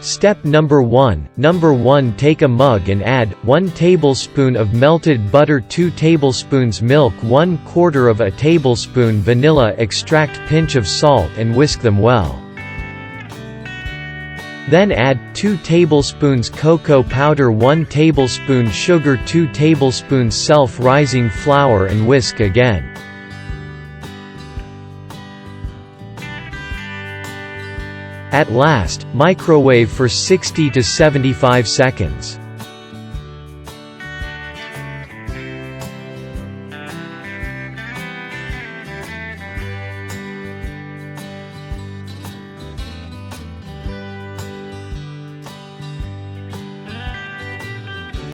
Step number 1. Number 1. Take a mug and add 1 tablespoon of melted butter, 2 tablespoons milk, 1/4 of a tablespoon vanilla extract, pinch of salt, and whisk them well. Then add 2 tablespoons cocoa powder, 1 tablespoon sugar, 2 tablespoons self-rising flour, and whisk again. At last, microwave for 60 to 75 seconds.